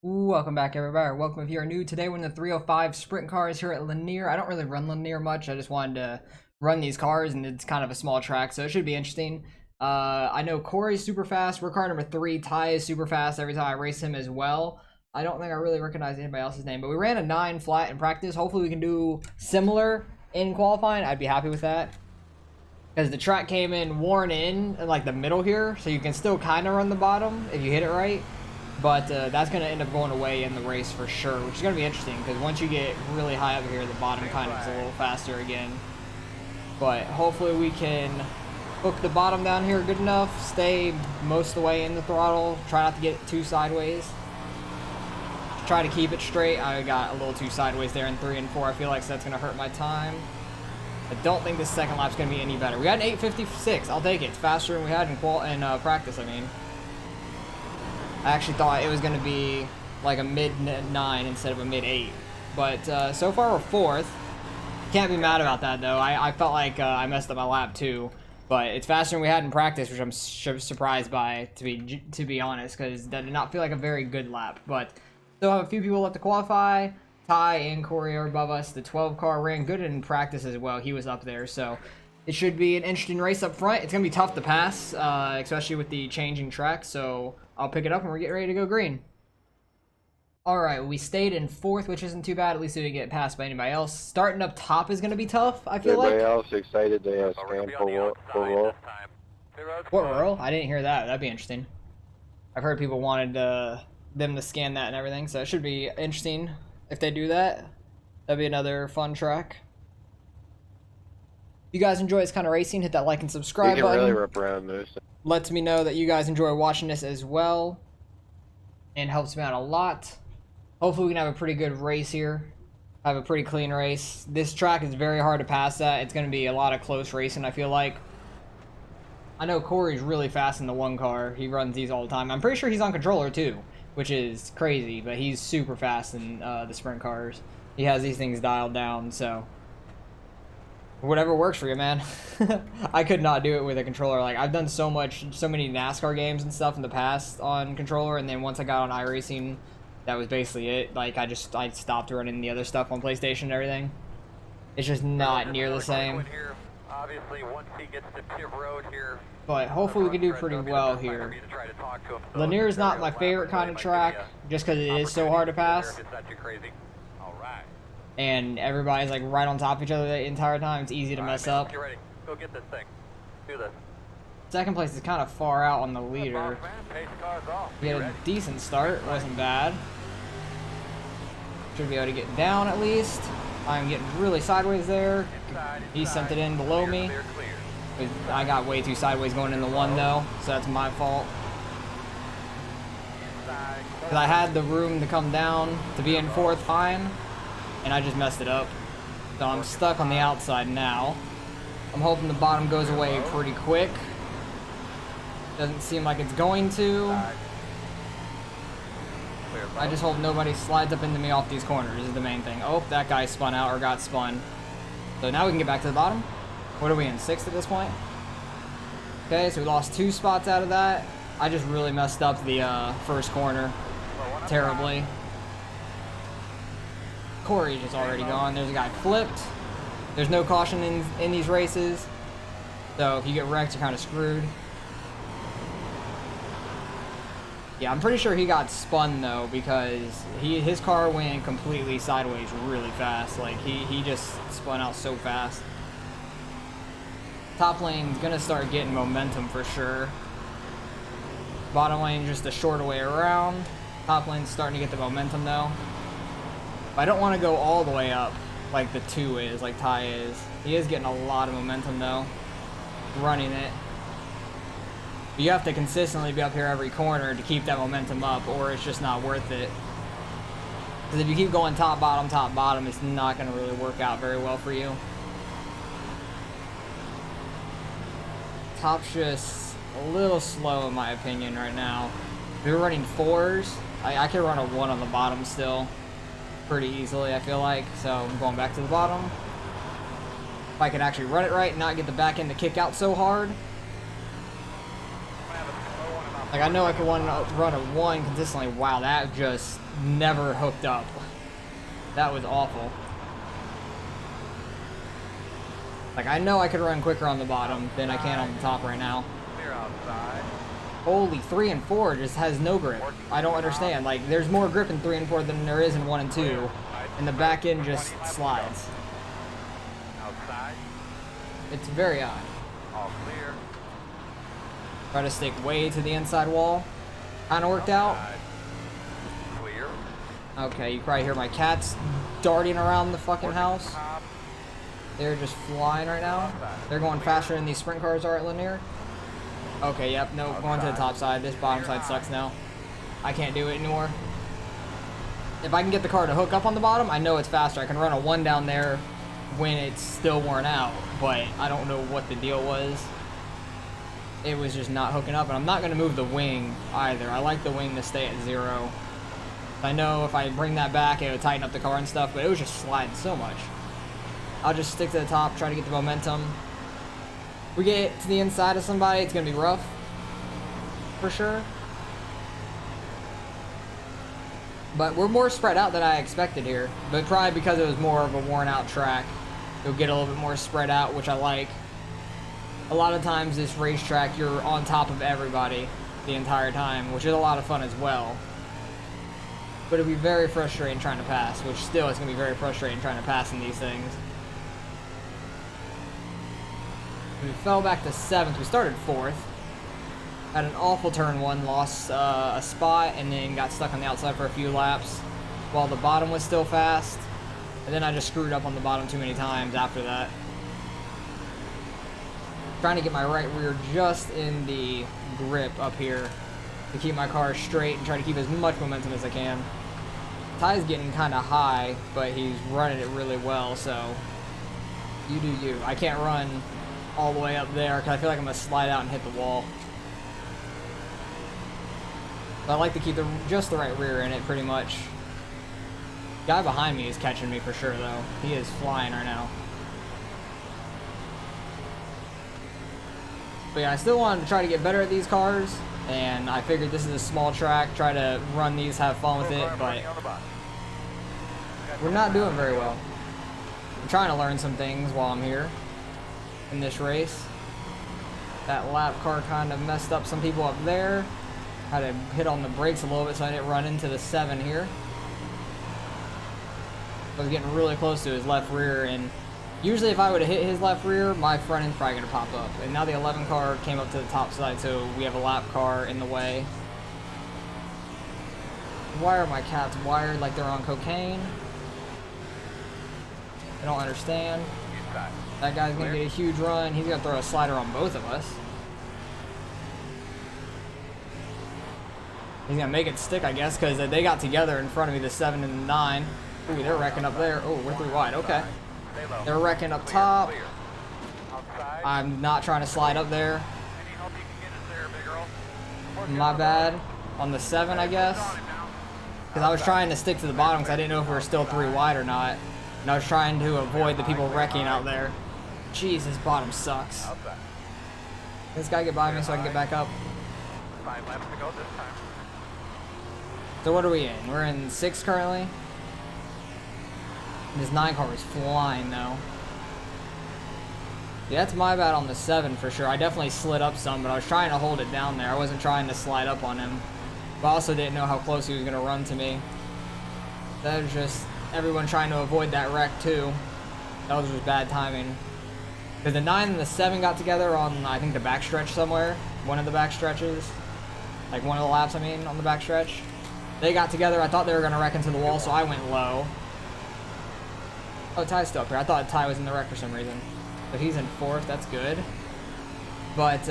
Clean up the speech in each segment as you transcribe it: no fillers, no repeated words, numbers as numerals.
Welcome back, everybody. Welcome if you're new. Today we're in the 305 sprint cars here at Lanier. I don't really run Lanier much. I just wanted to run these cars, and it's kind of a small track, so it should be interesting. I know Corey's super fast. We're car number 3. Ty is super fast every time I race him as well. I don't think I really recognize anybody else's name, but we ran a 9 flat in practice. Hopefully we can do similar in qualifying. I'd be happy with that. Because the track came in worn in like the middle here, so you can still kind of run the bottom if you hit it right. But that's going to end up going away in the race for sure, which is going to be interesting because once you get really high up here, the bottom kind of is a little faster again. But hopefully we can hook the bottom down here good enough, stay most of the way in the throttle, try not to get too sideways. Try to keep it straight. I got a little too sideways there in 3 and 4. I feel like that's going to hurt my time. I don't think this second lap's going to be any better. We had an 8:56. I'll take it. It's faster than we had in practice, I mean. I actually thought it was going to be like a mid-9 instead of a mid-8. But so far we're 4th. Can't be mad about that, though. I felt like I messed up my lap, too. But it's faster than we had in practice, which I'm surprised by, to be honest, because that did not feel like a very good lap. But still have a few people left to qualify. Ty and Corey are above us. The 12 car ran good in practice as well. He was up there, so it should be an interesting race up front. It's going to be tough to pass, especially with the changing track, so I'll pick it up and we're getting ready to go green. Alright, we stayed in 4th, which isn't too bad. At least we didn't get passed by anybody else. Starting up top is going to be tough, I feel like. Everybody else excited to scan for roll? What roll? I didn't hear that. That'd be interesting. I've heard people wanted them to scan that and everything, so it should be interesting if they do that. That'd be another fun track. If you guys enjoy this kind of racing, hit that like and subscribe button. Really rip around this. Lets me know that you guys enjoy watching this as well, and helps me out a lot. Hopefully we can have a pretty good race here. Have a pretty clean race. This track is very hard to pass at. It's going to be a lot of close racing, I feel like. I know Corey's really fast in the 1 car. He runs these all the time. I'm pretty sure he's on controller too, which is crazy, but he's super fast in the sprint cars. He has these things dialed down, so whatever works for you, man. I could not do it with a controller. Like, I've done so many NASCAR games and stuff in the past on controller, and then once I got on iRacing, that was basically it. Like, I stopped running the other stuff on PlayStation and everything. It's just not near the same. Obviously, once he gets to pit road here, but hopefully we can do pretty well here. Lanier is not my favorite kind of track, just because it is so hard to pass. And everybody's like right on top of each other the entire time. It's easy to mess up. Get ready. Go get this thing. Do this. Second place is kind of far out on the leader. He had a decent start. Wasn't bad. Should be able to get down at least. I'm getting really sideways there. He sent it in below me. I got way too sideways going in the 1 though, so that's my fault. Because I had the room to come down to be in 4th fine, and I just messed it up. So I'm stuck on the outside now. I'm hoping the bottom goes away pretty quick. Doesn't seem like it's going to. I just hope nobody slides up into me off these corners is the main thing. Oh, that guy spun out or got spun. So now we can get back to the bottom. What are we in, 6th at this point? Okay, so we lost 2 spots out of that. I just really messed up the first corner terribly. Corey's just already gone. There's a guy flipped. There's no caution in these races. So if you get wrecked, you're kind of screwed. Yeah, I'm pretty sure he got spun though, because his car went completely sideways really fast. Like he just spun out so fast. Top lane's gonna start getting momentum for sure. Bottom lane just a shorter way around. Top lane's starting to get the momentum though. But I don't want to go all the way up like the 2 is, like Ty is. He is getting a lot of momentum though, running it. But you have to consistently be up here every corner to keep that momentum up, or it's just not worth it. Because if you keep going top, bottom, it's not going to really work out very well for you. Top's just a little slow in my opinion right now. If we were running 4s, I could run a 1 on the bottom still pretty easily, I feel like. So I'm going back to the bottom. If I could actually run it right and not get the back end to kick out so hard. Like, I know I could run a 1 consistently. Wow, that just never hooked up. That was awful. Like, I know I could run quicker on the bottom than I can on the top right now. Clear outside. Holy, 3 and 4 just has no grip. I don't understand. Like, there's more grip in 3 and 4 than there is in 1 and 2. And the back end just slides. Outside. It's very odd. All clear. Try to stick way to the inside wall. Kinda worked out. Outside. Clear. Okay, you probably hear my cats darting around the fucking house. Top. They're just flying right now. They're going faster than these sprint cars are at Lanier. Okay, yep, no, going to the top side. This bottom side sucks now. I can't do it anymore. If I can get the car to hook up on the bottom, I know it's faster. I can run a 1 down there when it's still worn out, but I don't know what the deal was. It was just not hooking up, and I'm not going to move the wing either. I like the wing to stay at 0. I know if I bring that back, it would tighten up the car and stuff, but it was just sliding so much. I'll just stick to the top, try to get the momentum. If we get to the inside of somebody, it's going to be rough. For sure. But we're more spread out than I expected here. But probably because it was more of a worn out track. It'll get a little bit more spread out, which I like. A lot of times this racetrack, you're on top of everybody the entire time, which is a lot of fun as well. But it'll be very frustrating trying to pass, which still is going to be very frustrating trying to pass in these things. We fell back to 7th. We started 4th. Had an awful turn 1, lost a spot, and then got stuck on the outside for a few laps while the bottom was still fast. And then I just screwed up on the bottom too many times after that. Trying to get my right rear just in the grip up here to keep my car straight and try to keep as much momentum as I can. Ty's getting kind of high, but he's running it really well, so you do you. I can't run all the way up there because I feel like I'm going to slide out and hit the wall. But I like to keep just the right rear in it, pretty much. Guy behind me is catching me for sure, though. He is flying right now. But yeah, I still wanted to try to get better at these cars, and I figured this is a small track, try to run these, have fun with it, but we're not doing very well. I'm trying to learn some things while I'm here in this race. That lap car kind of messed up some people up there. Had to hit on the brakes a little bit so I didn't run into the 7 here. I was getting really close to his left rear, and usually if I would have hit his left rear, my front end's probably going to pop up. And now the 11 car came up to the top side, so we have a lap car in the way. Why are my cats wired like they're on cocaine? I don't understand. That guy's going to get a huge run. He's going to throw a slider on both of us. He's going to make it stick, I guess, because they got together in front of me, the 7 and the 9. Ooh, they're wrecking up there. Oh, we're 3 wide. Okay. They're wrecking up top. I'm not trying to slide up there. My bad. On the 7, I guess. Because I was trying to stick to the bottom because I didn't know if we were still 3 wide or not. And I was trying to avoid the people wrecking out there. Jeez, this bottom sucks. This guy get by me so I can get back up. 5 laps to go this time. So what are we in? We're in 6 currently. This 9 car was flying though. Yeah, that's my bad on the 7 for sure. I definitely slid up some, but I was trying to hold it down there. I wasn't trying to slide up on him. But I also didn't know how close he was going to run to me. That was just everyone trying to avoid that wreck too. That was just bad timing. Because the 9 and the 7 got together on, I think, the backstretch somewhere. One of the back stretches. Like one of the laps, I mean, on the backstretch. They got together. I thought they were going to wreck into the wall, so I went low. Oh, Ty's still up here. I thought Ty was in the wreck for some reason. But he's in 4th. That's good. But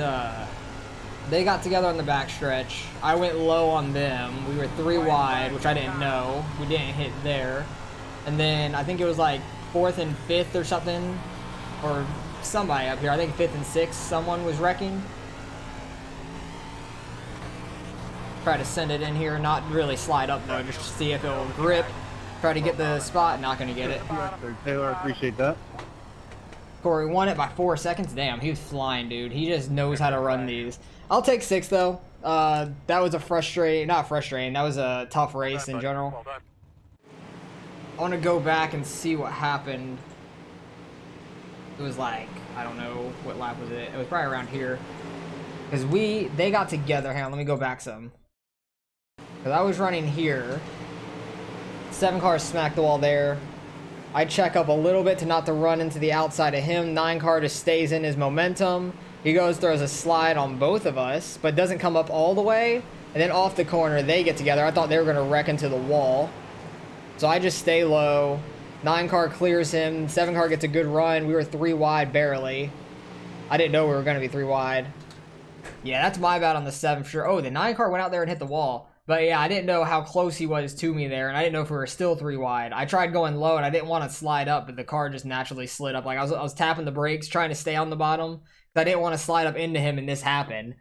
they got together on the backstretch. I went low on them. We were 3 wide, which I didn't know. We didn't hit there. And then I think it was like 4th and 5th or something. Or somebody up here. I think 5th and 6th someone was wrecking. Try to send it in here. Not really slide up though. Just to see if it will grip. Try to get the spot. Not going to get it. Taylor, I appreciate that. Corey won it by 4 seconds. Damn, he was flying, dude. He just knows how to run these. I'll take 6th, though. That was a frustrating, not frustrating, that was a tough race in general. Well done. I want to go back and see what happened. It was like, I don't know, what lap was it? It was probably around here. Because they got together. Hang on, let me go back some. Because I was running here. 7 cars smacked the wall there. I check up a little bit to not to run into the outside of him. 9 car just stays in his momentum. He goes, throws a slide on both of us, but doesn't come up all the way. And then off the corner, they get together. I thought they were going to wreck into the wall. So I just stay low. 9 car clears him. 7 car gets a good run. We were 3 wide barely. I didn't know we were going to be 3 wide. Yeah, that's my bad on the 7 for sure. Oh, the 9 car went out there and hit the wall. But yeah, I didn't know how close he was to me there, and I didn't know if we were still 3 wide. I tried going low, and I didn't want to slide up, but the car just naturally slid up. Like I was tapping the brakes, trying to stay on the bottom, because I didn't want to slide up into him, and this happened.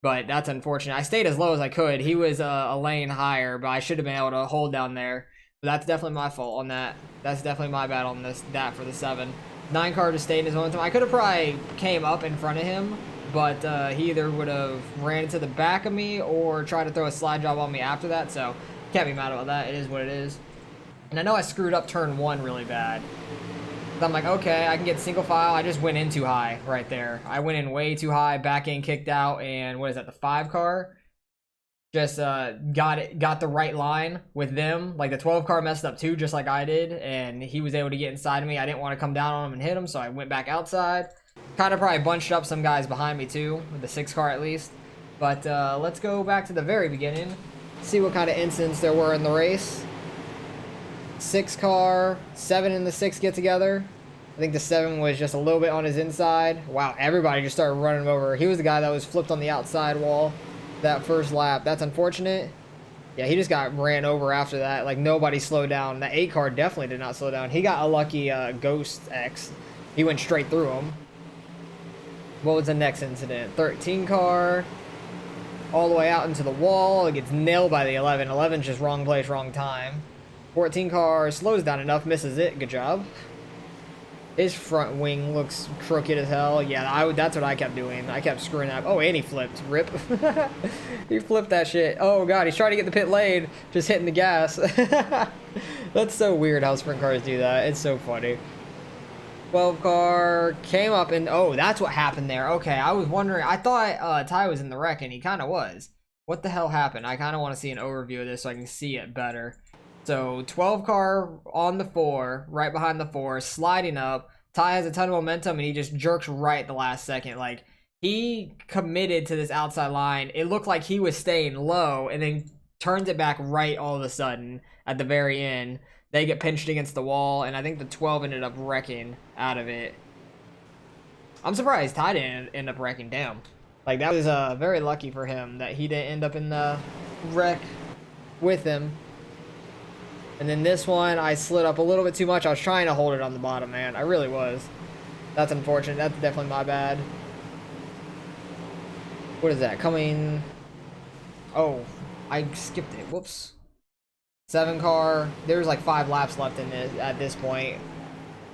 But that's unfortunate. I stayed as low as I could. He was a lane higher, but I should have been able to hold down there. But that's definitely my fault on that. That's definitely my bad on that for the 7. 9 car just stayed in his momentum. I could have probably came up in front of him, but he either would have ran into the back of me or tried to throw a slide job on me after that, so can't be mad about that. It is what it is. And I know I screwed up turn 1 really bad. So I'm like, okay, I can get single file. I just went in too high right there. I went in way too high, back in, kicked out, and what is that, the 5 car? Just got the right line with them. Like the 12 car messed up too, just like I did, and he was able to get inside of me. I didn't want to come down on him and hit him, so I went back outside. Kind of probably bunched up some guys behind me too, with the 6 car at least. But let's go back to the very beginning, see what kind of incidents there were in the race. 6 car, 7 and the 6 get together. I think the 7 was just a little bit on his inside. Wow, everybody just started running him over. He was the guy that was flipped on the outside wall that first lap. That's unfortunate. Yeah, he just got ran over after that. Like, nobody slowed down. The 8 car definitely did not slow down. He got a lucky Ghost X. He went straight through him. What was the next incident? 13 car. All the way out into the wall. It gets nailed by the 11. 11's just wrong place, wrong time. 14 car slows down enough, misses it. Good job. His front wing looks crooked as hell. Yeah, that's what I kept doing. I kept screwing up. Oh, and he flipped. Rip. He flipped that shit. Oh, God. He's trying to get the pit lane. Just hitting the gas. That's so weird how sprint cars do that. It's so funny. 12 car came up and... Oh, that's what happened there. Okay, I was wondering. I thought Ty was in the wreck, and he kind of was. What the hell happened? I kind of want to see an overview of this so I can see it better. So 12 car on the 4, right behind the 4, sliding up. Ty has a ton of momentum and he just jerks right at the last second. Like, he committed to this outside line. It looked like he was staying low and then turns it back right all of a sudden at the very end. They get pinched against the wall, and I think the 12 ended up wrecking out of it. I'm surprised Ty didn't end up wrecking. Damn. Like, that was very lucky for him that he didn't end up in the wreck with him. And then this one, I slid up a little bit too much. I was trying to hold it on the bottom, man. I really was. That's unfortunate. That's definitely my bad. What is that? Coming... Oh, I skipped it. Whoops. 7 car. There's like 5 laps left in this at this point.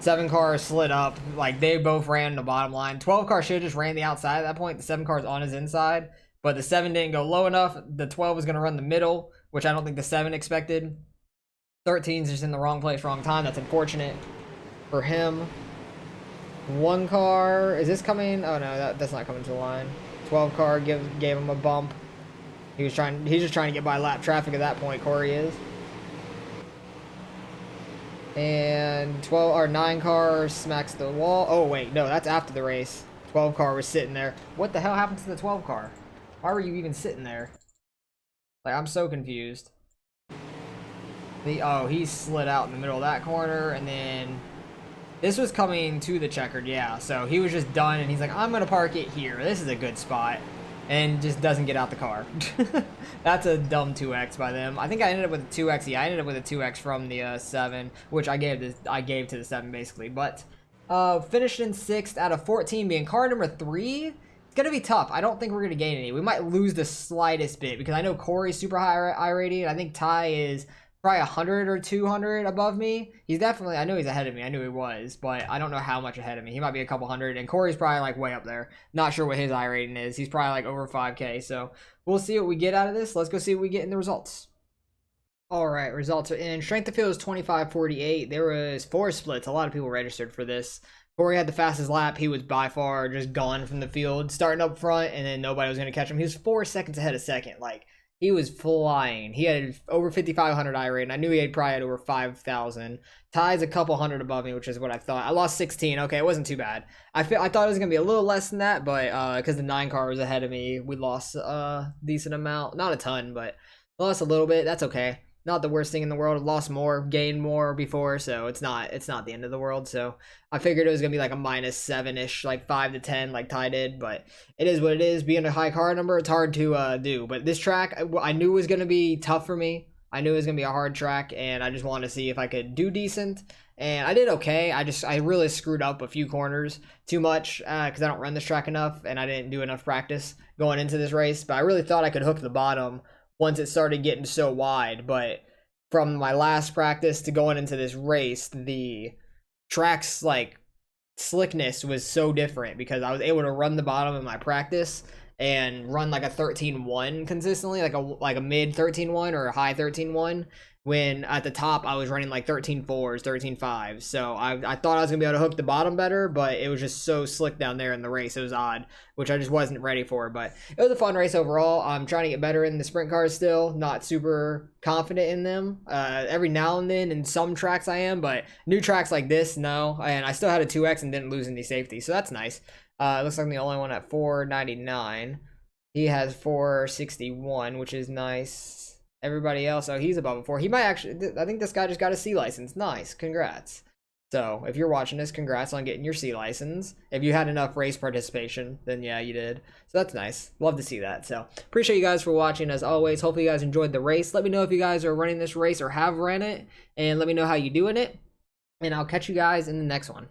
7 car slid up. Like, they both ran the bottom line. 12 car should have just ran the outside at that point. The 7 car's on his inside. But the 7 didn't go low enough. The 12 was going to run the middle, which I don't think the 7 expected. 13's just in the wrong place, wrong time. That's unfortunate for him. 1 car, is this coming? Oh no, that's not coming to the line. 12 car gave him a bump. He's just trying to get by lap traffic at that point. Corey is. And 9 car smacks the wall. Oh wait, no, that's after the race. 12 car was sitting there. What the hell happened to the 12 car? Why were you even sitting there? Like, I'm so confused. Oh, he slid out in the middle of that corner, and then this was coming to the checkered, yeah. So he was just done, and he's like, I'm going to park it here. This is a good spot. And just doesn't get out the car. That's a dumb 2X by them. I think I ended up with a 2X. Yeah, I ended up with a 2X from the 7, which I gave to the 7, basically. But finished in 6th out of 14, being car number 3. It's going to be tough. I don't think we're going to gain any. We might lose the slightest bit, because I know Corey's super high I rating. I think Ty is probably 100 or 200 above me. He's definitely, I know he's ahead of me. I knew he was, but I don't know how much ahead of me. He might be a couple hundred, and Corey's probably like way up there. Not sure what his I rating is. He's probably like over 5K. So we'll see what we get out of this. Let's go see what we get in the results. All right, results are in. Strength of field was 25.48. There was 4 splits. A lot of people registered for this. Corey had the fastest lap. He was by far just gone from the field, starting up front, and then nobody was going to catch him. He was 4 seconds ahead of second. Like, he was flying. He had over 5,500 I rate, and I knew he had probably had over 5,000. Ty's a couple hundred above me, which is what I thought. I lost 16. Okay, it wasn't too bad. I thought it was gonna be a little less than that, but because the 9 car was ahead of me, we lost a decent amount. Not a ton, but lost a little bit. That's okay. Not the worst thing in the world. I've lost more, gained more before, so it's not the end of the world. So I figured it was gonna be like a -7-ish, like 5 to 10, like Ty did. But it is what it is. Being a high car number, it's hard to do. But this track, I knew was gonna be tough for me. I knew it was gonna be a hard track, and I just wanted to see if I could do decent. And I did okay. I really screwed up a few corners too much because I don't run this track enough, and I didn't do enough practice going into this race. But I really thought I could hook the bottom once it started getting so wide. But from my last practice to going into this race, the track's like slickness was so different because I was able to run the bottom in my practice and run like a 13.1 consistently, like a mid 13.1 or a high 13.1, when at the top I was running like 13.4s, 13.5s. So I thought I was gonna be able to hook the bottom better, but it was just so slick down there in the race. It was odd, which I just wasn't ready for. But it was a fun race overall. I'm trying to get better in the sprint cars still, not super confident in them. Every now and then in some tracks I am, but new tracks like this, no. And I still had a 2X and didn't lose any safety, so that's nice. It looks like I'm the only one at 499. He has 461, which is nice. Everybody else, oh, he's above a 4. He might actually, I think this guy just got a C license. Nice, congrats. So if you're watching this, congrats on getting your C license. If you had enough race participation, then yeah, you did. So that's nice. Love to see that. So appreciate you guys for watching as always. Hopefully you guys enjoyed the race. Let me know if you guys are running this race or have ran it, and let me know how you doing it. And I'll catch you guys in the next one.